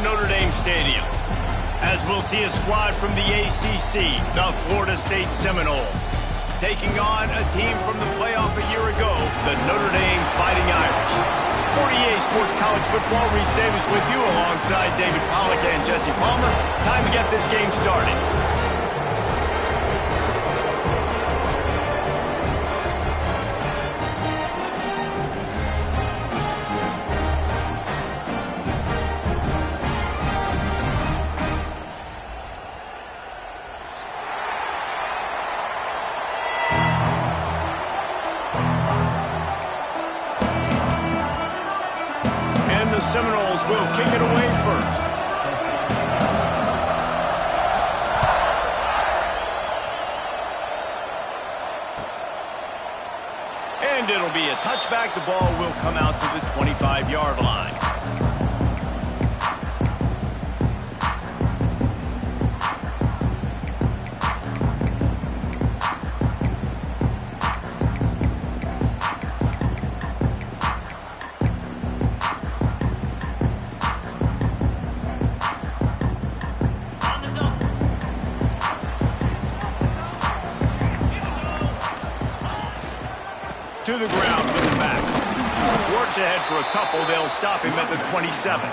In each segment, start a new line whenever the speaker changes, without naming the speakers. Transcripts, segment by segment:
Notre Dame Stadium, as we'll see a squad from the ACC, the Florida State Seminoles, taking on a team from the playoff a year ago, the Notre Dame Fighting Irish. 48 Sports College Football, Reese Davis with you alongside David Pollack and Jesse Palmer. Time to get this game started. The Seminoles will kick it away first. And it'll be a touchback. The ball will come out to the 25-yard line. To the ground with the back. Works ahead for a couple. They'll stop him at the 27.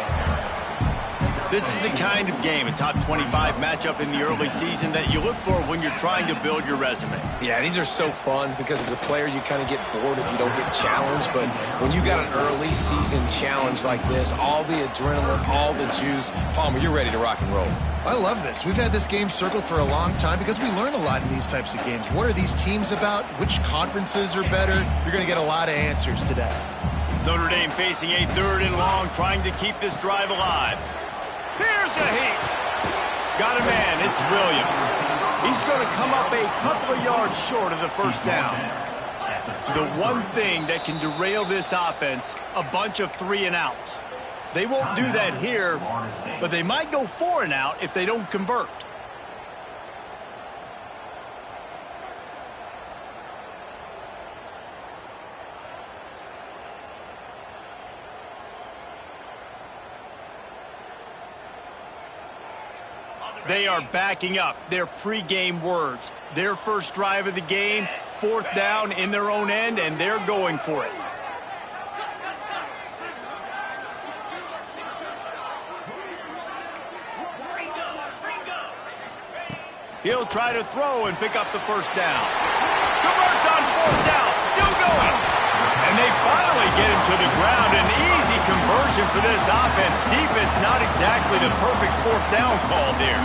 This is the kind of game, a top 25 matchup in the early season, that you look for when you're trying to build your resume.
Yeah, these are so fun because as a player you kind of get bored if you don't get challenged, but when you got an early season challenge like this, all the adrenaline, all the juice, Palmer, you're ready to rock and roll.
I love this. We've had this game circled for a long time because we learn a lot in these types of games. What are these teams about? Which conferences are better? You're going to get a lot of answers today.
Notre Dame facing a 3rd and long, trying to keep this drive alive. Here's a heat. Got a man. It's Williams. He's going to come up a couple of yards short of the first down. The one thing that can derail this offense, a bunch of 3 and outs. They won't do that here, but they might go 4 and out if they don't convert. They are backing up their pregame words. Their first drive of the game, 4th down in their own end, and they're going for it. He'll try to throw and pick up the first down. Converts on 4th down, still going. And they finally get him to the ground. An easy conversion for this offense. Defense not exactly the perfect 4th down call there.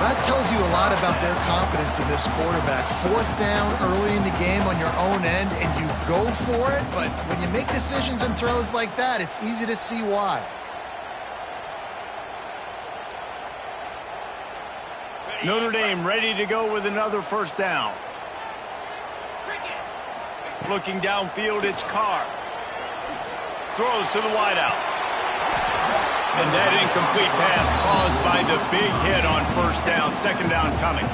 That tells you a lot about their confidence in this quarterback. 4th down early in the game on your own end, and you go for it. But when you make decisions and throws like that, it's easy to see why.
Notre Dame ready to go with another first down. Looking downfield, it's Carr. Throws to the wideout. And that incomplete pass caused by the big hit on first down. 2nd down coming.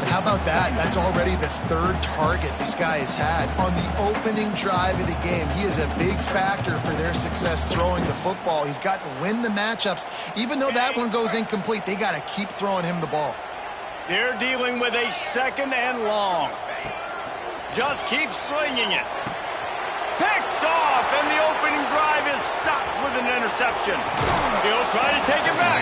How about that? That's already the 3rd target this guy has had on the opening drive of the game. He is a big factor for their success throwing the football. He's got to win the matchups. Even though that one goes incomplete, they got to keep throwing him the ball.
They're dealing with a 2nd and long. Just keep slinging it. Picked off, and the opening drive is stopped with an interception. He'll try to take it back.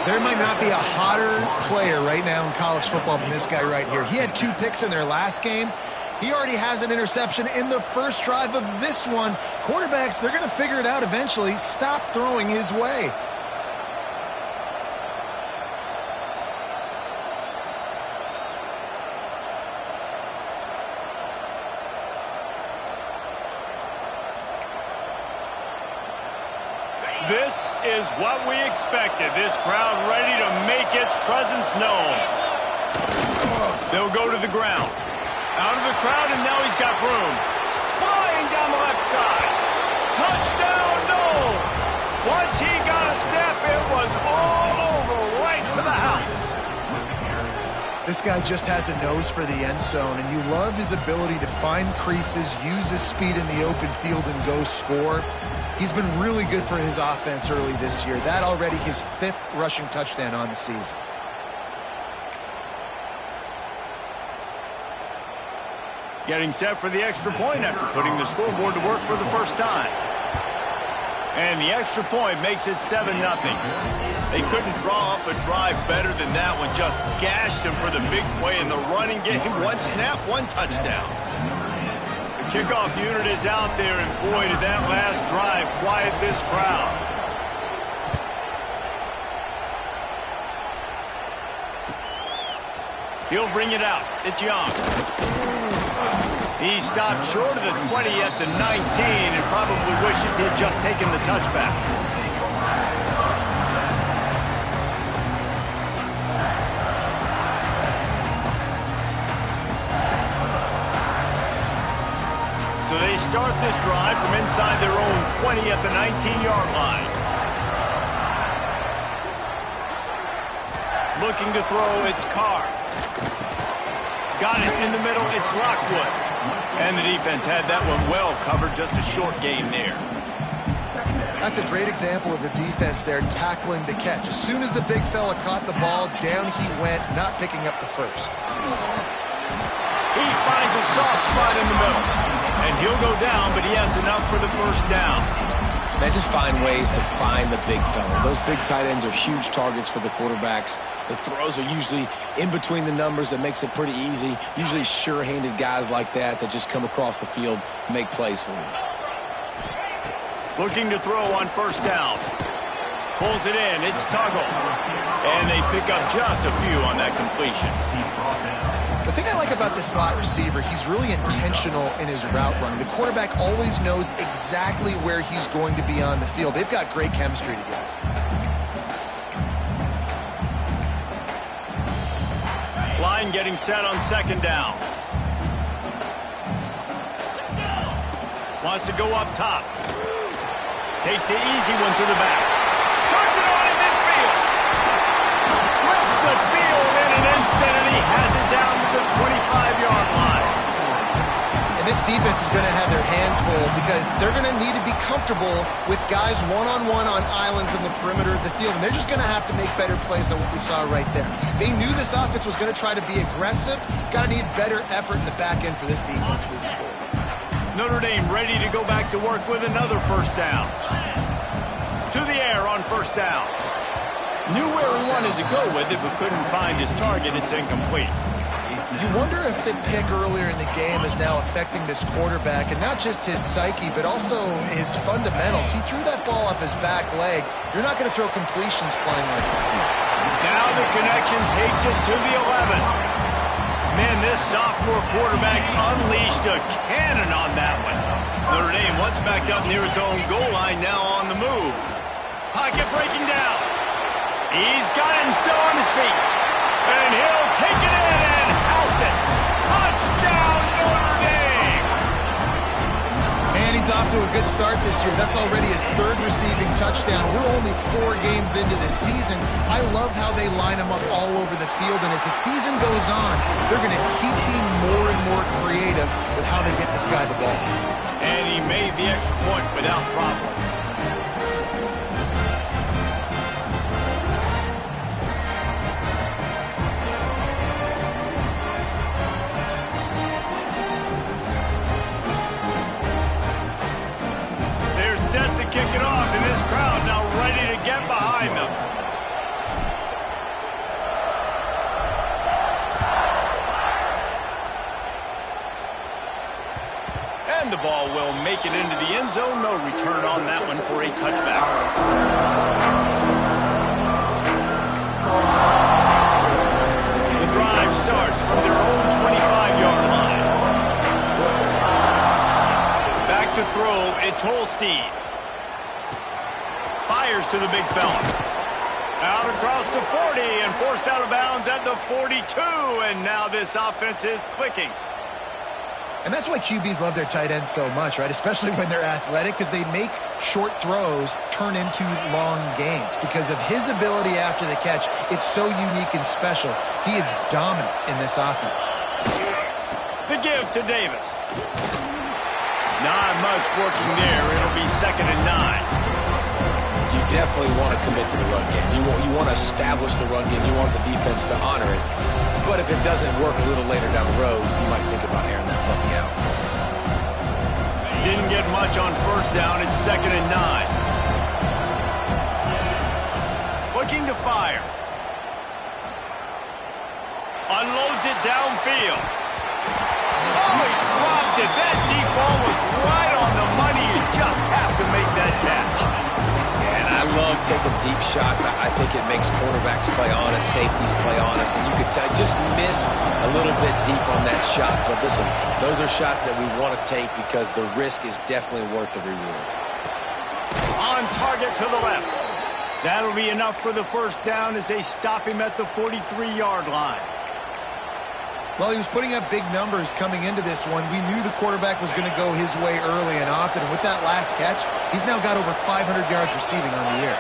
There might not be a hotter player right now in college football than this guy right here. He had 2 picks in their last game. He already has an interception in the first drive of this one. Quarterbacks, they're going to figure it out eventually. Stop throwing his way.
This is what we expected. This crowd ready to make its presence known. They'll go to the ground. Out of the crowd, and now he's got room. Flying down the left side. Touchdown, Knowles. Once he got a step, it was all over, right to the house.
This guy just has a nose for the end zone, and you love his ability to find creases, use his speed in the open field, and go score. He's been really good for his offense early this year. That already his 5th rushing touchdown on the season.
Getting set for the extra point after putting the scoreboard to work for the first time. And the extra point makes it 7-0. They couldn't draw up a drive better than that one. Just gashed him for the big play in the running game. 1 snap, 1 touchdown. The kickoff unit is out there, and boy, did that last drive quiet this crowd. He'll bring it out. It's Young. He stopped short of the 20 at the 19 and probably wishes he had just taken the touchback. So they start this drive from inside their own 20 at the 19-yard line. Looking to throw, it's Carr. Got it in the middle, it's Lockwood. And the defense had that one well covered, just a short gain there.
That's a great example of the defense there tackling the catch. As soon as the big fella caught the ball, down he went, not picking up the first.
He finds a soft spot in the middle. And he'll go down, but he has enough for the first down.
Man, just find ways to find the big fellas. Those big tight ends are huge targets for the quarterbacks. The throws are usually in between the numbers. That makes it pretty easy. Usually sure-handed guys like that just come across the field, make plays for you.
Looking to throw on first down. Pulls it in. It's Tuggle. And they pick up just a few on that completion.
The thing I like about this slot receiver, he's really intentional in his route running. The quarterback always knows exactly where he's going to be on the field. They've got great chemistry together.
Line getting set on second down. Wants to go up top. Takes the easy one to the back. Turns it on in midfield. Flips the field in an instant, and he has it down to the 25-yard line.
And this defense is going to have their hands full because they're going to need to be comfortable with guys one-on-one on islands in the perimeter of the field. And they're just going to have to make better plays than what we saw right there. They knew this offense was going to try to be aggressive. Got to need better effort in the back end for this defense moving forward.
Notre Dame ready to go back to work with another first down. To the air on first down. Knew where he wanted to go with it, but couldn't find his target. It's incomplete.
You wonder if the pick earlier in the game is now affecting this quarterback, and not just his psyche, but also his fundamentals. He threw that ball off his back leg. You're not going to throw completions playing like that.
Now the connection takes it to the 11. Man, this sophomore quarterback unleashed a cannon on that one. Notre Dame once backed up near its own goal line, now on the move. Pocket breaking down. He's got it and still on his feet. And he'll take it in and house it. Touchdown, Notre Dame!
And he's off to a good start this year. That's already his 3rd receiving touchdown. We're only 4 games into this season. I love how they line him up all over the field. And as the season goes on, they're going to keep being more and more creative with how they get this guy the ball.
And he made the extra point without problem. Set to kick it off, and this crowd now ready to get behind them. And the ball will make it into the end zone. No return on that one for a touchback. The drive starts from their own 25-yard line. Back to throw, it's Holstein. Fires to the big fella. Out across the 40 and forced out of bounds at the 42. And now this offense is clicking.
And that's why QBs love their tight ends so much, right? Especially when they're athletic, because they make short throws turn into long gains. Because of his ability after the catch, it's so unique and special. He is dominant in this offense.
The give to Davis. Not much working there. It'll be 2nd and 9.
You definitely want to commit to the run game. You want to establish the run game. You want the defense to honor it. But if it doesn't work a little later down the road, you might think about airing that puppy out.
Didn't get much on 1st down. It's 2nd and 9. Looking to fire. Unloads it downfield. Oh, he dropped it. That deep ball was right on the money. You just have to make that catch.
Yeah, and I love taking deep shots. I think it makes quarterbacks play honest, safeties play honest, and you could tell just missed a little bit deep on that shot. But listen, those are shots that we want to take because the risk is definitely worth the reward.
On target to the left. That'll be enough for the 1st down as they stop him at the 43-yard line.
Well, he was putting up big numbers coming into this one. We knew the quarterback was going to go his way early and often. And with that last catch, he's now got over 500 yards receiving on the year.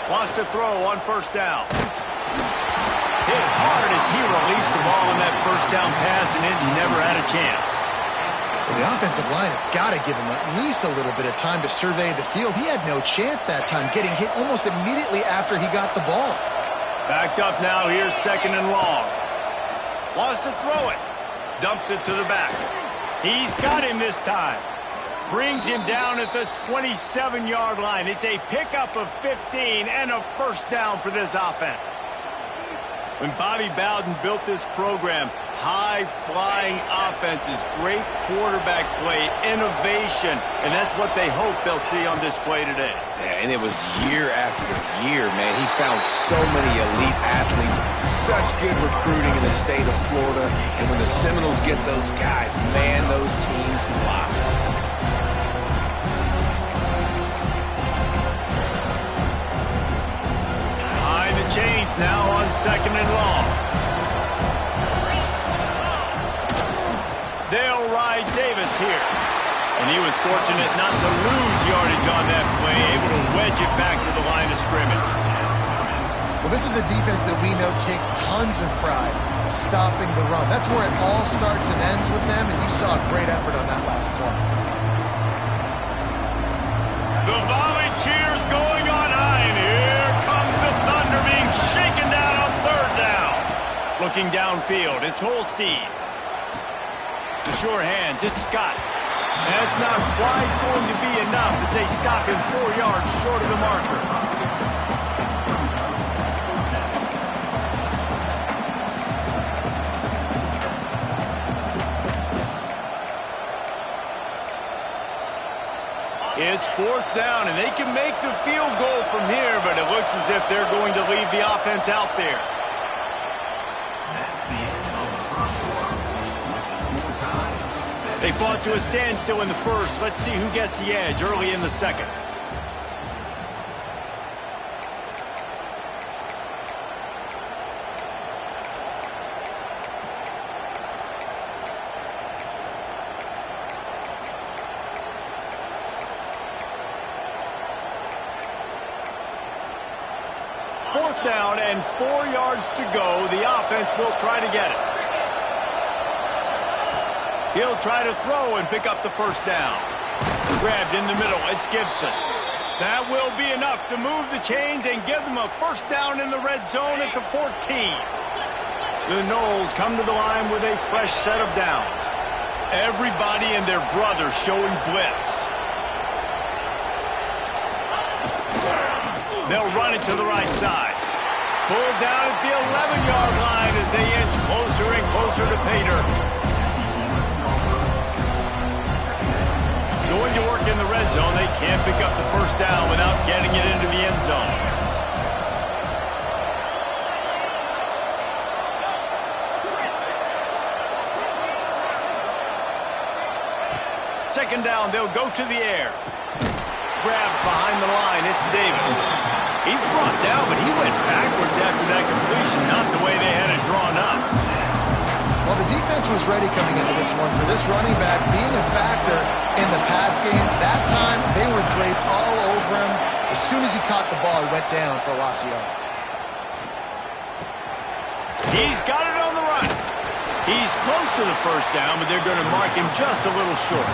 Wants to throw on 1st down. Hit hard as he released the ball on that 1st down pass, and it never had a chance.
Well, the offensive line has got to give him at least a little bit of time to survey the field. He had no chance that time, getting hit almost immediately after he got the ball.
Backed up now. Here's 2nd and long. Wants to throw it. Dumps it to the back. He's got him this time. Brings him down at the 27-yard line. It's a pickup of 15 and a 1st down for this offense. When Bobby Bowden built this program, high-flying offenses, great quarterback play, innovation, and that's what they hope they'll see on display today.
Yeah, and it was year after year, man. He found so many elite athletes, such good recruiting in the state of Florida, and when the Seminoles get those guys, man, those teams fly.
Behind the chains now on 2nd and long. They'll ride Davis here. And he was fortunate not to lose yardage on that play, able to wedge it back to the line of scrimmage.
Well, this is a defense that we know takes tons of pride stopping the run. That's where it all starts and ends with them, and you saw a great effort on that last play.
The volley cheers going on high, and here comes the Thunder being shaken down on 3rd down. Looking downfield, it's Holstein. The sure hands, it's Scott. That's not quite going to be enough as they stop him 4 yards short of the marker. It's 4th down, and they can make the field goal from here, but it looks as if they're going to leave the offense out there. They fought to a standstill in the 1st. Let's see who gets the edge early in the 2nd. Fourth down and 4 yards to go. The offense will try to get it. He'll try to throw and pick up the 1st down. Grabbed in the middle. It's Gibson. That will be enough to move the chains and give them a 1st down in the red zone at the 14. The Noles come to the line with a fresh set of downs. Everybody and their brother showing blitz. They'll run it to the right side. Pulled down at the 11-yard line as they inch closer and closer to Pater. Going to work in the red zone. They can't pick up the 1st down without getting it into the end zone. Second down, they'll go to the air. Grabbed behind the line, it's Davis. He's brought down, but he went backwards after that completion, not the way they had it drawn up.
Well, the defense was ready coming into this one for this running back being a factor in the pass game. That time, they were draped all over him. As soon as he caught the ball, he went down for a loss of yards.
He's got it on the run. He's close to the first down, but they're going to mark him just a little short.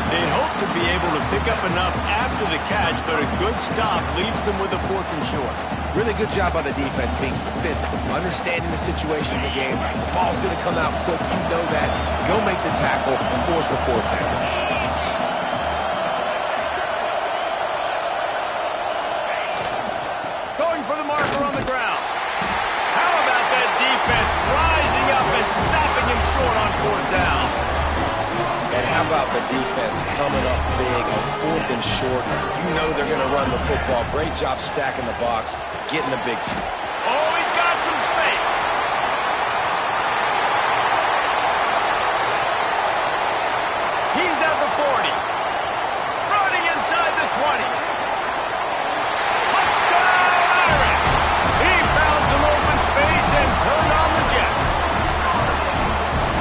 They'd hope to be able to pick up enough after the catch, but a good stop leaves them with a 4th and short.
Really good job by the defense being physical, understanding the situation in the game. The ball's going to come out quick. You know that. Go make the tackle and force the 4th down.
Going for the marker on the ground. How about that defense rising up and stopping him short on 4th down?
And how about the defense coming up big on 4th and short? You know they're going to run the football. Great job stacking the box, getting the big step.
Oh, he's got some space. He's at the 40. Running inside the 20. Touchdown, Irish. He found some open space and turned on the Jets.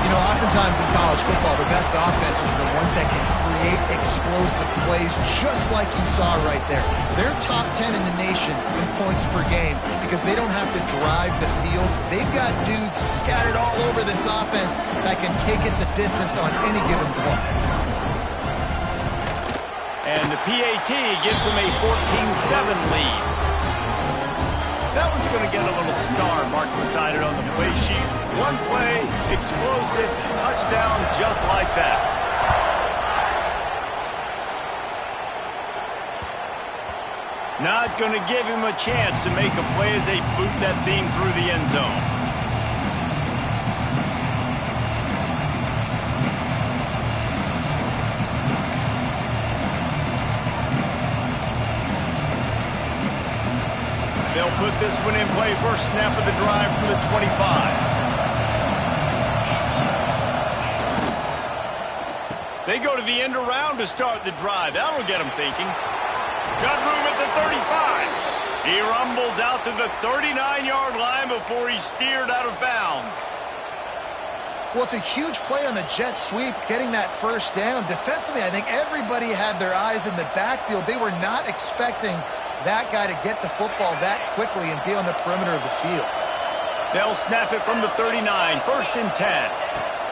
You know, oftentimes in college football, the best offenses are the ones that can create explosive plays, just like you saw right there. They're top 10 in the nation in points per game because they don't have to drive the field. They've got dudes scattered all over this offense that can take it the distance on any given play.
And the PAT gives them a 14-7 lead. That one's going to get a little star marked beside it on the play sheet. One play, explosive, touchdown just like that. Not going to give him a chance to make a play as they boot that thing through the end zone. They'll put this one in play. First snap of the drive from the 25. They go to the end around to start the drive. That'll get them thinking. Got room at the 35. He rumbles out to the 39-yard line before he's steered out of bounds.
Well, it's a huge play on the jet sweep, getting that first down. Defensively, I think everybody had their eyes in the backfield. They were not expecting that guy to get the football that quickly and be on the perimeter of the field.
They'll snap it from the 39, 1st and 10.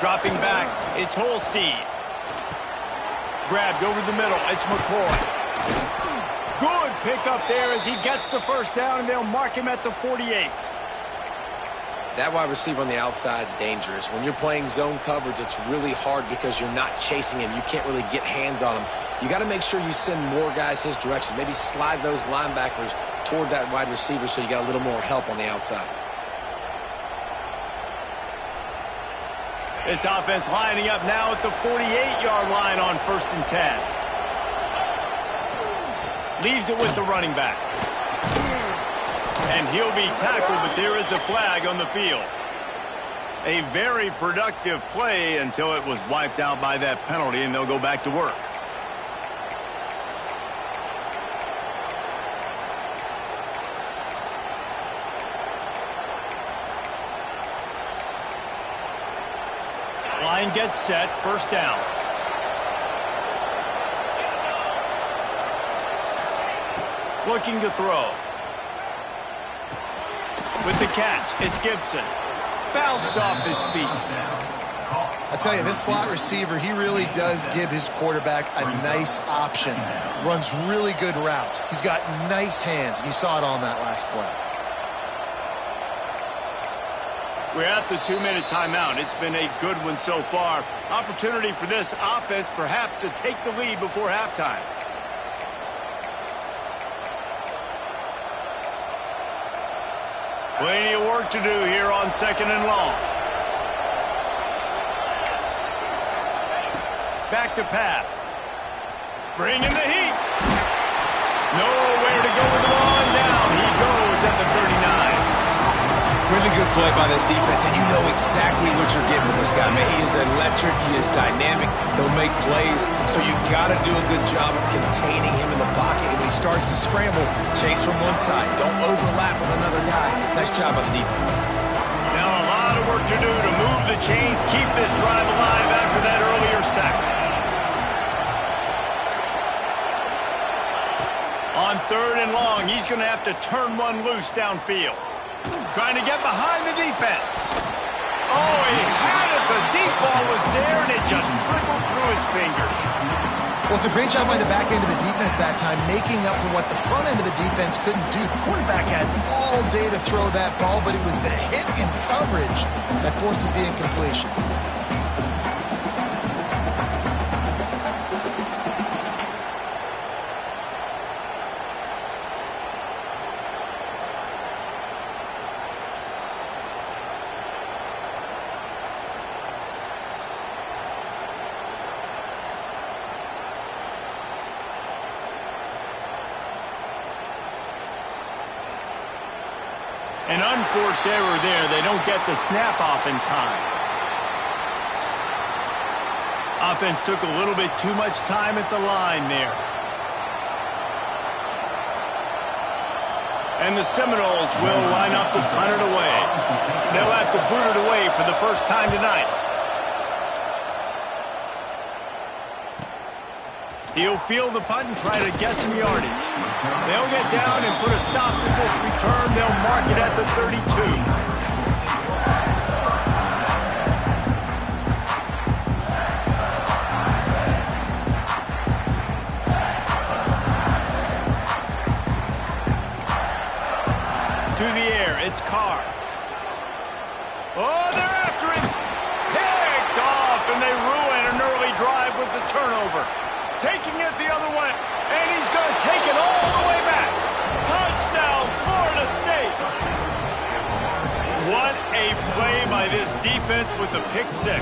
Dropping back, it's Holstein. Grabbed over the middle, it's McCoy. Good pickup there as he gets the first down, and they'll mark him at the 48.
That wide receiver on the outside is dangerous. When you're playing zone coverage, it's really hard because you're not chasing him. You can't really get hands on him. You got to make sure you send more guys his direction. Maybe slide those linebackers toward that wide receiver so you got a little more help on the outside.
This offense lining up now at the 48-yard line on 1st and 10. Leaves it with the running back. And he'll be tackled, but there is a flag on the field. A very productive play until it was wiped out by that penalty, and they'll go back to work. Line gets set, first down. Looking to throw. With the catch, it's Gibson. Bounced off his feet.
I tell you, this slot receiver, he really does give his quarterback a nice option. Runs really good routes. He's got nice hands, and you saw it on that last play.
We're at the 2-minute timeout. It's been a good one so far. Opportunity for this offense perhaps to take the lead before halftime. Plenty of work to do here on 2nd and long. Back to pass. Bring in the heat. Nowhere to go with the ball, and down he goes at the 39.
Really good play by this defense, and you know exactly what you're getting with this guy, man. He is electric. He is dynamic. He'll make plays, so you got to do a good job of containing him in the pocket. And when he starts to scramble, chase from one side. Don't overlap with another guy. Nice job by the defense.
Now a lot of work to do to move the chains, keep this drive alive after that earlier sack. On 3rd and long, he's going to have to turn one loose downfield. Trying to get behind the defense. Oh, he had it. The deep ball was there, and it just trickled through his fingers.
Well, it's a great job by the back end of the defense that time, making up for what the front end of the defense couldn't do. The quarterback had all day to throw that ball, but it was the hit and coverage that forces the incompletion.
An unforced error there. They don't get the snap off in time. Offense took a little bit too much time at the line there. And the Seminoles will line up to punt it away. They'll have to boot it away for the first time tonight. He'll field the punt and try to get some yardage. They'll get down and put a stop to this return. They'll mark it at the 32. To the air, it's Carr. Oh, they're after him. Picked off, and they ruin an early drive with the turnover. Taking it the other way, and he's going to take it all the way back. Touchdown, Florida State. What a play by this defense with the pick six.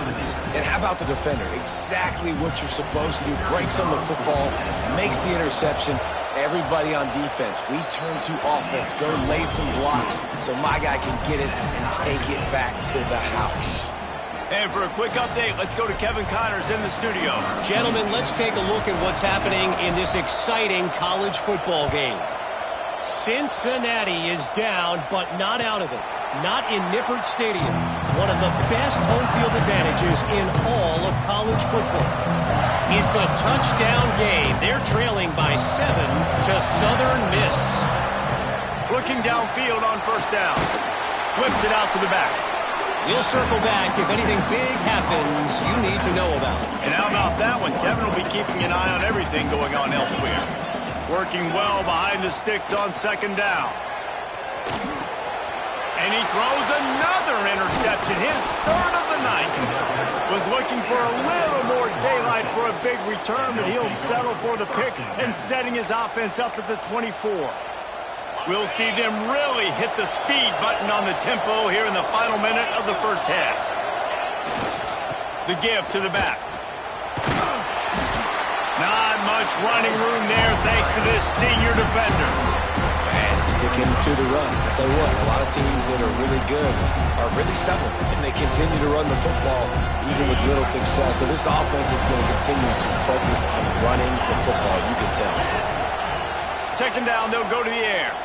And how about the defender? Exactly what you're supposed to do. Breaks on the football, makes the interception. Everybody on defense, we turn to offense. Go lay some blocks so my guy can get it and take it back to the house.
And for a quick update, let's go to Kevin Connors in the studio.
Gentlemen, let's take a look at what's happening in this exciting college football game. Cincinnati is down, but not out of it. Not in Nippert Stadium. One of the best home field advantages in all of college football. It's a touchdown game. They're trailing by 7 to Southern Miss.
Looking downfield on first down. Flips it out to the back.
We'll circle back if anything big happens you need to know about.
And how about that one? Kevin will be keeping an eye on everything going on elsewhere. Working well behind the sticks on second down. And he throws another interception, his third of the night. Was looking for a little more daylight for a big return, but he'll settle for the pick and setting his offense up at the 24. We'll see them really hit the speed button on the tempo here in the final minute of the first half. The give to the back. Not much running room there thanks to this senior defender.
And sticking to the run. I'll tell you what, a lot of teams that are really good are really stubborn, and they continue to run the football even with little success. So this offense is going to continue to focus on running the football, you can tell.
Second down, they'll go to the air.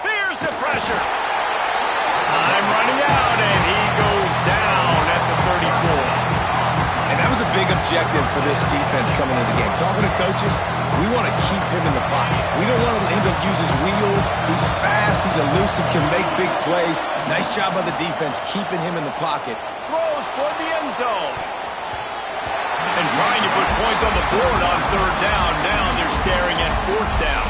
Here's the pressure. Time running out, and he goes down at the 34.
And that was a big objective for this defense coming into the game. Talking to coaches, we want to keep him in the pocket. We don't want him to use his wheels. He's fast, he's elusive, can make big plays. Nice job by the defense keeping him in the pocket.
Throws for the end zone. And trying to put points on the board on third down. Now they're staring at fourth down.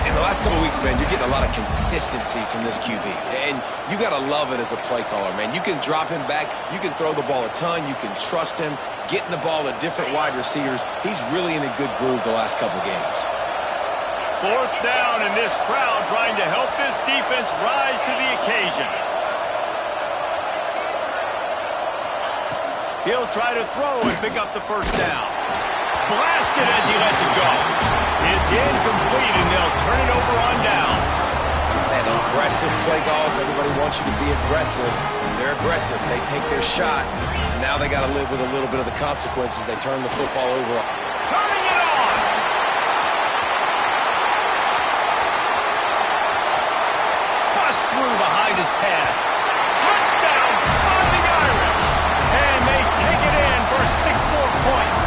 In the last couple of weeks, man, you're getting a lot of consistency from this QB. And you got to love it as a play caller, man. You can drop him back. You can throw the ball a ton. You can trust him, getting the ball to different wide receivers. He's really in a good groove the last couple games.
Fourth down, and this crowd trying to help this defense rise to the occasion. He'll try to throw and pick up the first down. Blasted as he lets it go. It's incomplete, and they'll turn it over on downs.
And aggressive play calls. Everybody wants you to be aggressive. They're aggressive. They take their shot. Now they got to live with a little bit of the consequences. They turn the football over.
Turning it on. Bust through behind his pad. Touchdown, Fighting Irish. And they take it in for 6 more points.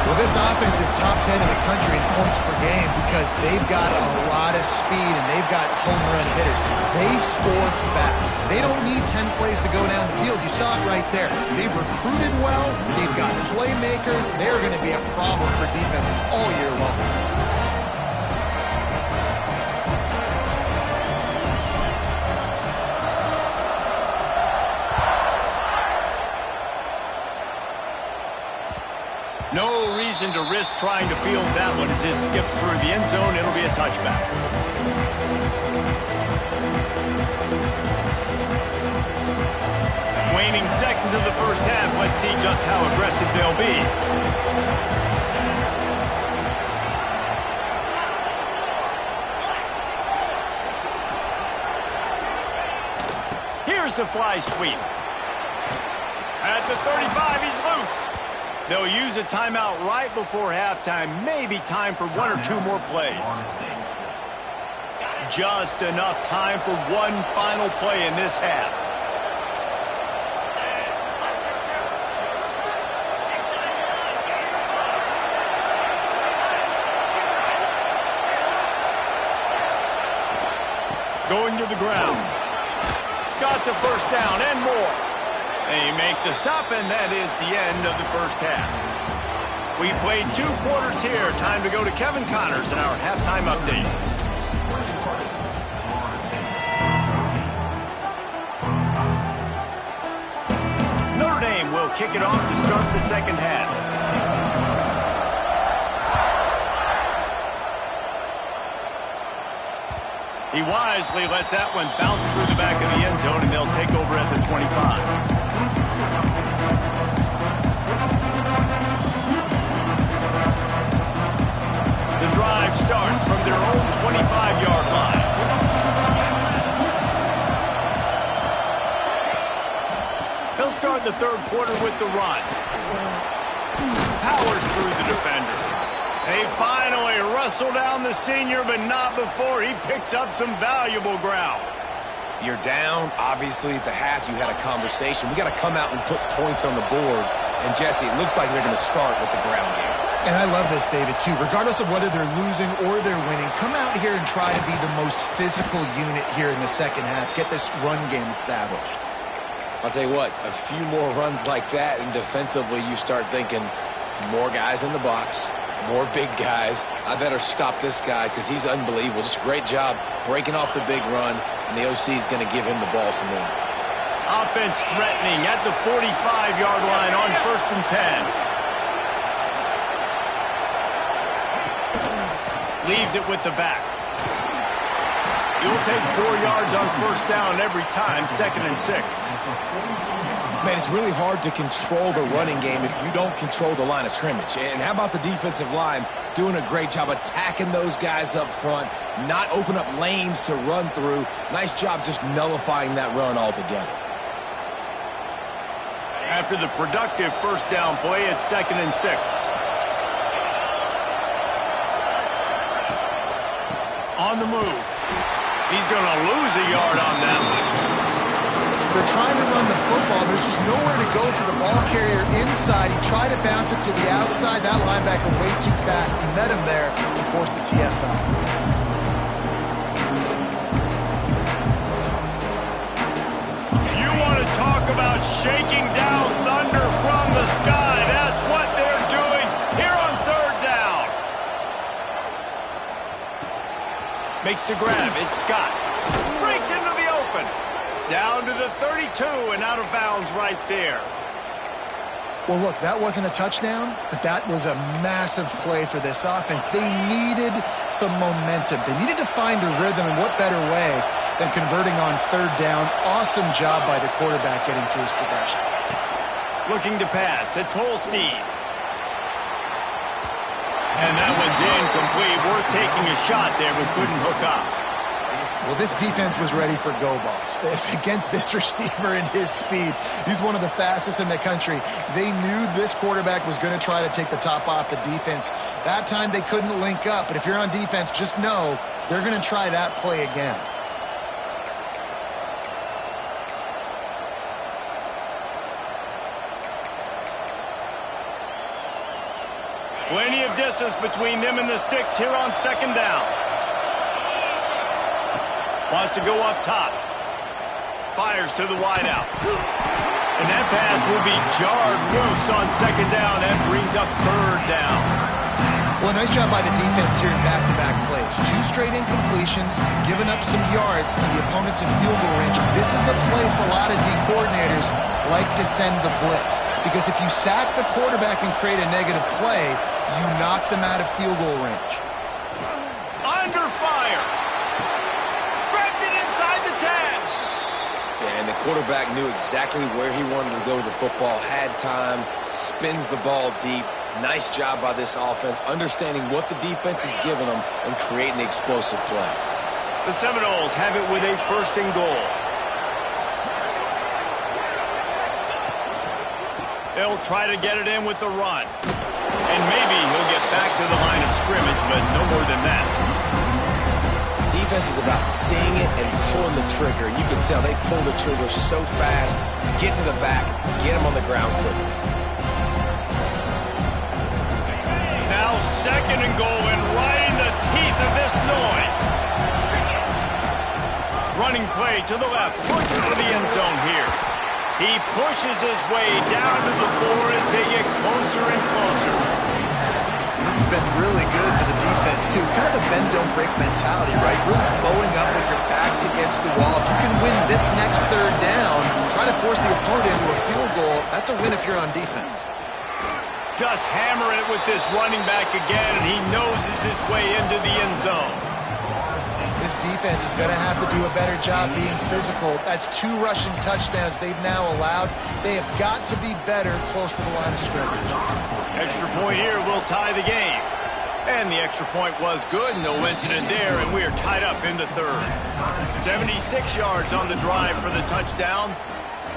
Well, This offense is top 10 in the country in points per game because they've got a lot of speed and they've got home run hitters. They score fast. They don't need 10 plays to go down the field. You saw it right there. They've recruited well. They've got playmakers. They're going to be a problem for defenses all year long.
No reason to risk trying to field that one as it skips through the end zone. It'll be a touchback. Waning seconds of the first half. Let's see just how aggressive they'll be. Here's the fly sweep. At the 35, he's loose. They'll use a timeout right before halftime. Maybe time for one or two more plays. Just enough time for one final play in this half. Going to the ground. Got the first down and more. They make the stop, and that is the end of the first half. We played 2 quarters here. Time to go to Kevin Connors in our halftime update. Notre Dame will kick it off to start the second half. He wisely lets that one bounce through the back of the end zone, and they'll take over at the 25. The drive starts from their own 25-yard line. They'll start the third quarter with the run. Powers through the defender. They finally wrestle down the senior, but not before he picks up some valuable ground.
You're down. Obviously, at the half, you had a conversation. We got to come out and put points on the board. And, Jesse, it looks like they're going to start with the ground game.
And I love this, David, too. Regardless of whether they're losing or they're winning, come out here and try to be the most physical unit here in the second half. Get this run game established.
I'll tell you what, a few more runs like that, and defensively you start thinking more guys in the box, more big guys. I better stop this guy because he's unbelievable. Just a great job breaking off the big run, and the OC is going to give him the ball some more.
Offense threatening at the 45-yard line on 1st and 10. Leaves it with the back. You'll take 4 yards on 1st down every time, 2nd and 6.
Man, it's really hard to control the running game if you don't control the line of scrimmage. And how about the defensive line doing a great job attacking those guys up front, not open up lanes to run through. Nice job just nullifying that run altogether.
After the productive 1st down play, it's 2nd and 6. On the move. He's going to lose a yard on that one.
They're trying to run the football. There's just nowhere to go for the ball carrier inside. He tried to bounce it to the outside. That linebacker way too fast. He met him there and forced the TFL.
You want to talk about shaking down thunder from the sky. That's what they're doing here on 3rd down. Makes the grab. It's Scott. Breaks into the open. Down to the 32 and out of bounds right there.
Well, look, that wasn't a touchdown, but that was a massive play for this offense. They needed some momentum. They needed to find a rhythm, and what better way than converting on 3rd down. Awesome job by the quarterback getting through his progression.
Looking to pass. It's Holstein. And that one's incomplete. Worth taking a shot there, but couldn't hook up.
Well, this defense was ready for go balls. Against this receiver and his speed, he's one of the fastest in the country. They knew this quarterback was going to try to take the top off the defense. That time they couldn't link up, but if you're on defense, just know they're going to try that play again.
passes between them and the sticks here on second down. Wants to go up top. Fires to the wideout. And that pass will be jarred loose on second down. That brings up third down.
Well, nice job by the defense here in back-to-back plays. 2 straight incompletions, giving up some yards, and the opponent's in field goal range. This is a place a lot of D coordinators like to send the blitz, because if you sack the quarterback and create a negative play, you knock them out of field goal range.
Under fire. Grabs it inside the 10.
Yeah, and the quarterback knew exactly where he wanted to go with the football, had time, spins the ball deep. Nice job by this offense, understanding what the defense is giving them and creating the explosive play.
The Seminoles have it with a 1st and goal. They'll try to get it in with the run. And maybe he'll get back to the line of scrimmage, but no more than that.
Defense is about seeing it and pulling the trigger. You can tell they pull the trigger so fast, get to the back, get him on the ground quickly.
Now 2nd and goal, and right in the teeth of this noise. Running play to the left, looking for the end zone here. He pushes his way down to the 4 as they get closer and closer.
This has been really good for the defense, too. It's kind of a bend-don't-break mentality, right? Really bowing up with your backs against the wall. If you can win this next 3rd down, try to force the opponent into a field goal, that's a win if you're on defense.
Just hammering it with this running back again, and he noses his way into the end zone.
This defense is going to have to do a better job being physical. That's 2 rushing touchdowns they've now allowed. They have got to be better close to the line of scrimmage.
Extra point here will tie the game. And the extra point was good, no incident there, and we are tied up in the 3rd. 76 yards on the drive for the touchdown,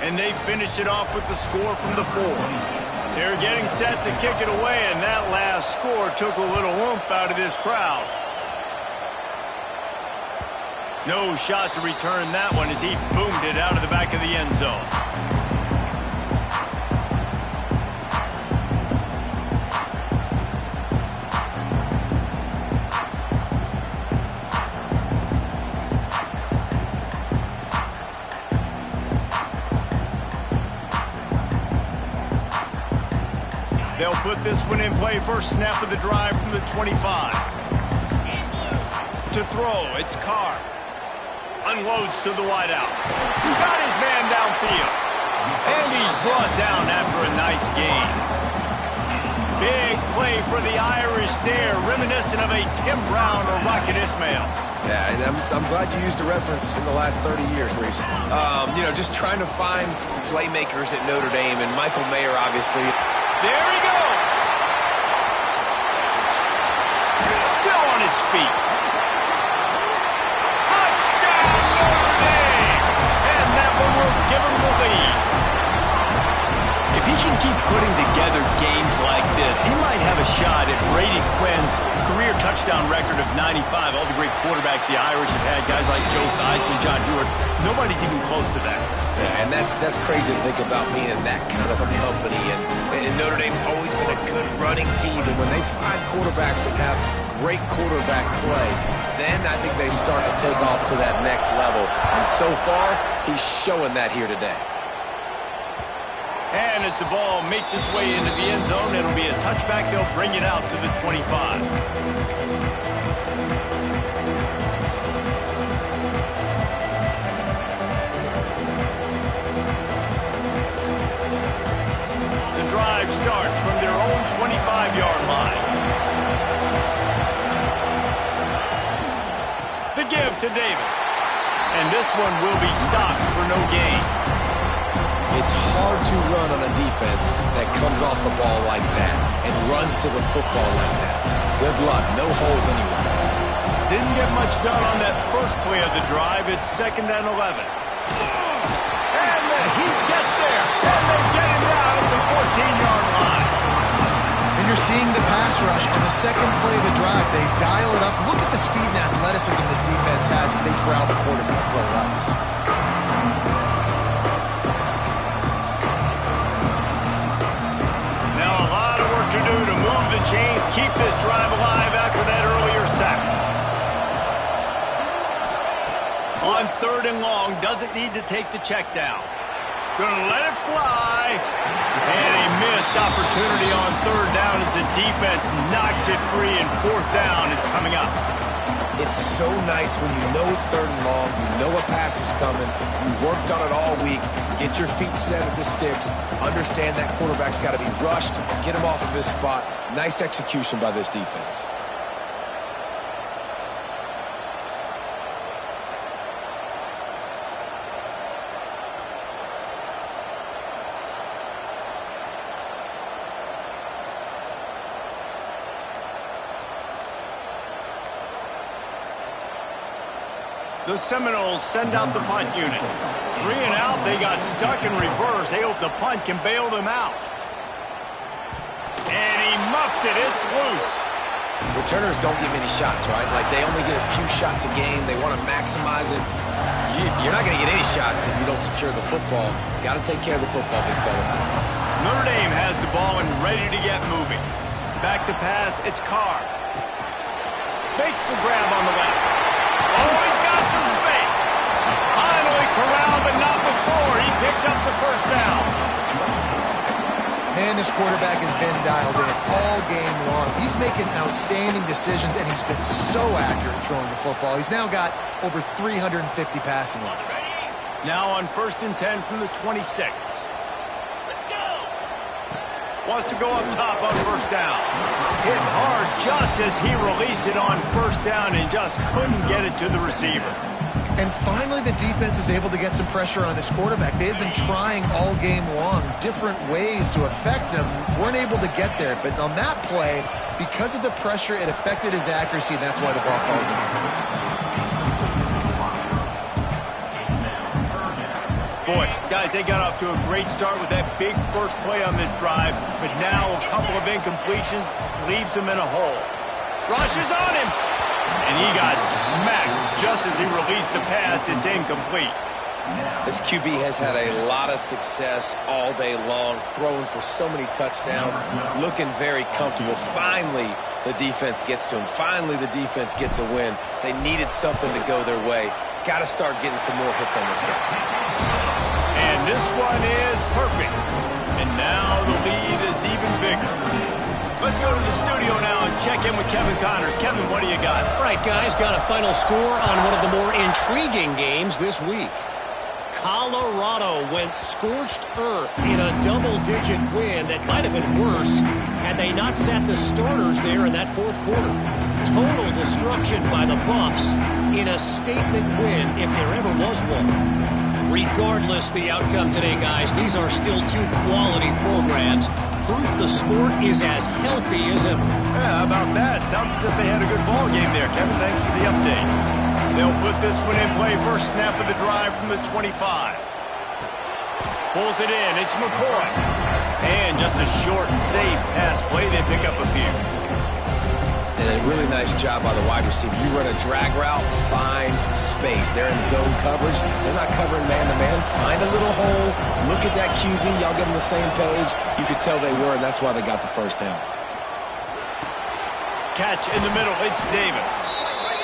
and they finished it off with the score from the 4. They're getting set to kick it away, and that last score took a little oomph out of this crowd. No shot to return that one as he boomed it out of the back of the end zone. They'll put this one in play. First snap of the drive from the 25. To throw, it's Carr. Unloads to the wideout. Got his man downfield. And he's brought down after a nice gain. Big play for the Irish there, reminiscent of a Tim Brown or Rocket Ismail.
Yeah, and I'm glad you used a reference in the last 30 years, Reese. You know, just trying to find playmakers at Notre Dame, and Michael Mayer, obviously.
There he goes. Still on his feet. Touchdown, Notre Dame. And that one will give him the lead. If he can keep putting together games like this, he might have a shot at Brady Quinn's career touchdown record of 95. All the great quarterbacks the Irish have had, guys like Joe Theismann, John Hewitt. Nobody's even close to that.
Yeah, and that's crazy to think about being in that kind of a company. And Notre Dame's always been a good running team. And when they find quarterbacks that have great quarterback play, then I think they start to take off to that next level. And so far, he's showing that here today.
And as the ball makes its way into the end zone, it'll be a touchback. They'll bring it out to the 25. The drive starts from their own 25-yard line. The give to Davis. And this one will be stopped for no gain.
It's hard to run on a defense that comes off the ball like that and runs to the football like that. Good luck. No holes anywhere.
Didn't get much done on that first play of the drive. It's 2nd and 11. And the Heat gets there. And they get him down at the 14-yard line.
And you're seeing the pass rush on the second play of the drive. They dial it up. Look at the speed and athleticism this defense has as they corral the quarterback for a loss.
To do to move the chains, keep this drive 3rd and long, doesn't need to take the check down. Gonna let it fly. And a missed opportunity on 3rd down as the defense knocks it free, and 4th down is coming up.
It's so nice when you know it's 3rd and long, you know a pass is coming, you worked on it all week, get your feet set at the sticks, understand that quarterback's got to be rushed, get him off of his spot. Nice execution by this defense.
The Seminoles send out the punt unit. 3 and out, they got stuck in reverse. They hope the punt can bail them out. And he muffs it. It's loose.
Returners don't give any shots, right? Like, they only get a few shots a game. They want to maximize it. You're not going to get any shots if you don't secure the football. Got to take care of the football, big fella.
Notre Dame has the ball and ready to get moving. Back to pass, it's Carr. Makes the grab on the left. Oh, he's got some space. Finally corralled, but not before. He picks up the 1st down.
Man, this quarterback has been dialed in all game long. He's making outstanding decisions, and he's been so accurate throwing the football. He's now got over 350 passing yards.
Now on 1st and 10 from the 26. Wants to go up top on 1st down. Hit hard just as he released it on 1st down and just couldn't get it to the receiver.
And finally, the defense is able to get some pressure on this quarterback. They had been trying all game long different ways to affect him. Weren't able to get there. But on that play, because of the pressure, it affected his accuracy, and that's why the ball falls in.
Boy, guys, they got off to a great start with that big first play on this drive, but now a couple of incompletions leaves them in a hole. Rushes on him, and he got smacked just as he released the pass. It's incomplete.
This QB has had a lot of success all day long, throwing for so many touchdowns, looking very comfortable. Finally, the defense gets to him. Finally, the defense gets a win. They needed something to go their way. Got to start getting some more hits on this guy.
And this one is perfect. And now the lead is even bigger. Let's go to the studio now and check in with Kevin Connors. Kevin, what do you got?
All right, guys, got a final score on one of the more intriguing games this week. Colorado went scorched earth in a double-digit win that might have been worse had they not sat the starters there in that 4th quarter. Total destruction by the Buffs in a statement win if there ever was one. Regardless the outcome today, guys, these are still 2 quality programs. Proof the sport is as healthy as ever.
Yeah, how about that? Sounds as if they had a good ball game there. Kevin, thanks for the update. They'll put this one in play. First snap of the drive from the 25. Pulls it in. It's McCoy. And just a short and safe pass play. They pick up a few.
And a really nice job by the wide receiver. You run a drag route, find space. They're in zone coverage. They're not covering man-to-man. Find a little hole. Look at that QB. Y'all get on the same page. You could tell they were, and that's why they got the 1st down.
Catch in the middle. It's Davis.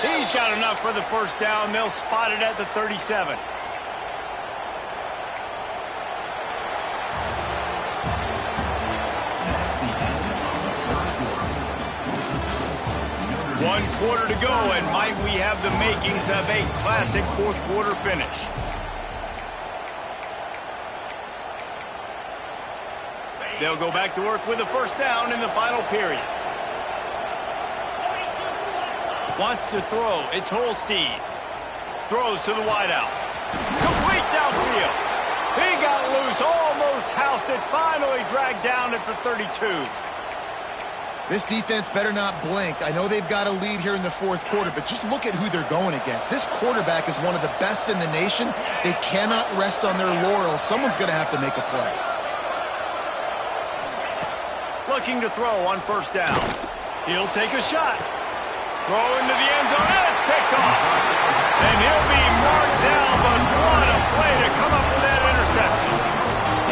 He's got enough for the 1st down. They'll spot it at the 37. One quarter to go, and might we have the makings of a classic 4th quarter finish. They'll go back to work with a 1st down in the final period. Wants to throw. It's Holstein. Throws to the wideout. Complete downfield. He got loose. Almost housed it. Finally dragged down at the 32.
This defense better not blink. I know they've got a lead here in the 4th quarter, but just look at who they're going against. This quarterback is one of the best in the nation. They cannot rest on their laurels. Someone's going to have to make a play.
Looking to throw on 1st down. He'll take a shot. Throw into the end zone, and it's picked off. And he'll be marked down, but what a play to come up with that interception.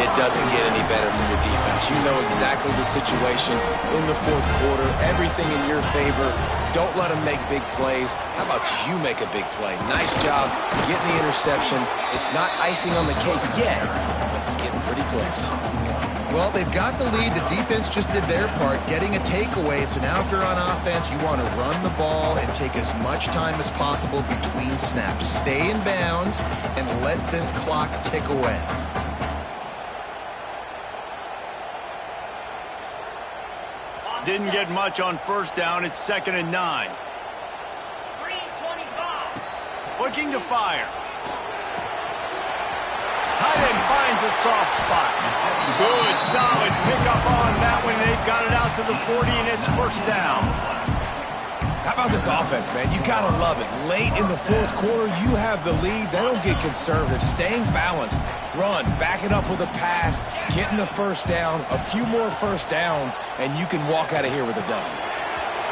It it doesn't get any better from your defense. You know exactly the situation in the fourth quarter, everything in your favor. Don't let them make big plays. How about you make a big play? Nice job getting the interception. It's not icing on the cake yet, but it's getting pretty close.
Well, they've got the lead. The defense just did their part, getting a takeaway. So now if you're on offense, you want to run the ball and take as much time as possible between snaps. Stay in bounds and let this clock tick away.
Didn't get much on first down. It's 2nd and 9.
3:25.
Looking to fire. Tight end finds a soft spot. Good, solid pickup on that one. They've got it out to the 40, and it's first down.
How about this offense, man? You got to love it. Late in the fourth quarter, you have the lead. They don't get conservative. Staying balanced. Run, back it up with a pass, getting the first down, a few more first downs, and you can walk out of here with a W.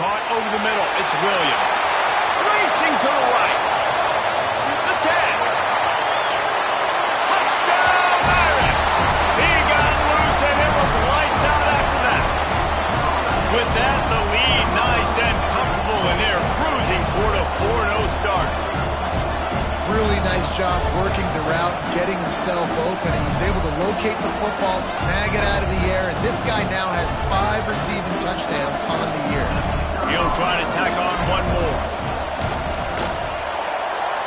Caught over the middle. It's Williams. Racing to the right. The 10. Touchdown, Myrick. He got loose, and it was lights out after that. With that, the lead nice and comfortable, and they're cruising toward a 4-0 start.
Really nice job working the route, getting himself open. He was able to locate the football, snag it out of the air, and this guy now has 5 receiving touchdowns on the year.
He'll try to tack on one more.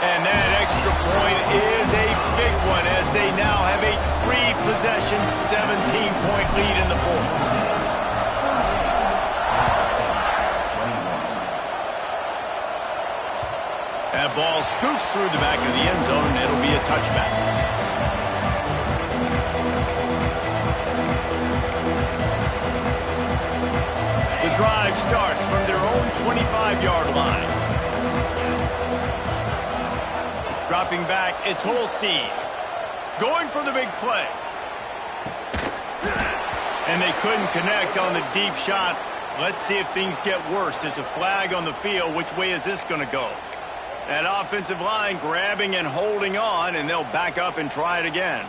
And that extra point is a big one as they now have a 3-possession, 17-point lead in the fourth. That ball scoots through the back of the end zone, and it'll be a touchback. The drive starts from their own 25-yard line. Dropping back, it's Holstein. Going for the big play. And they couldn't connect on the deep shot. Let's see if things get worse. There's a flag on the field. Which way is this going to go? That offensive line grabbing and holding on, and they'll back up and try it again.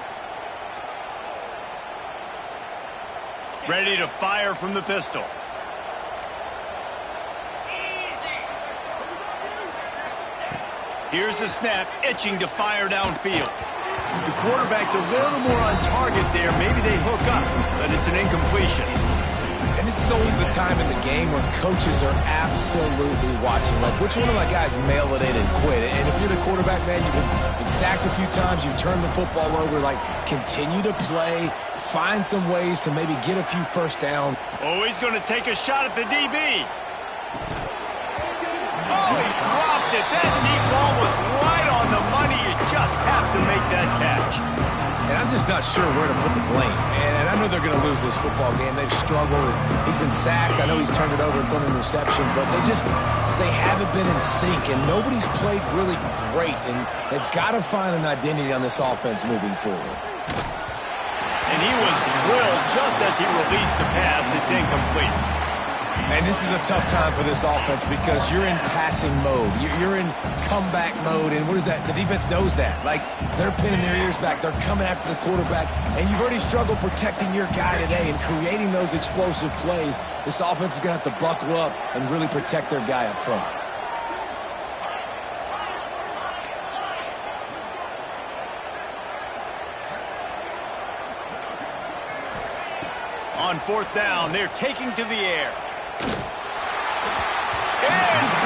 Ready to fire from the pistol. Here's the snap, itching to fire downfield. If the quarterback's a little more on target there, maybe they hook up, but it's an incompletion.
And this is always the time in the game when coaches are absolutely watching. Like, which one of my guys mail it in and quit? And if you're the quarterback, man, you've been sacked a few times, you've turned the football over, like, continue to play, find some ways to maybe get a few first down.
Oh, he's going to take a shot at the DB. Oh, he dropped it. That deep ball was right on the money. You just have to make that catch.
And I'm just not sure where to put the blame. And I know they're going to lose this football game. They've struggled. He's been sacked. I know he's turned it over and thrown an interception, but they haven't been in sync, and nobody's played really great. And they've got to find an identity on this offense moving forward.
And he was drilled just as he released the pass. It's incomplete.
And this is a tough time for this offense because you're in passing mode. You're in comeback mode, and what is that? The defense knows that. Like, they're pinning their ears back. They're coming after the quarterback, and you've already struggled protecting your guy today and creating those explosive plays. This offense is going to have to buckle up and really protect their guy up front.
On fourth down, they're taking to the air. Incomplete!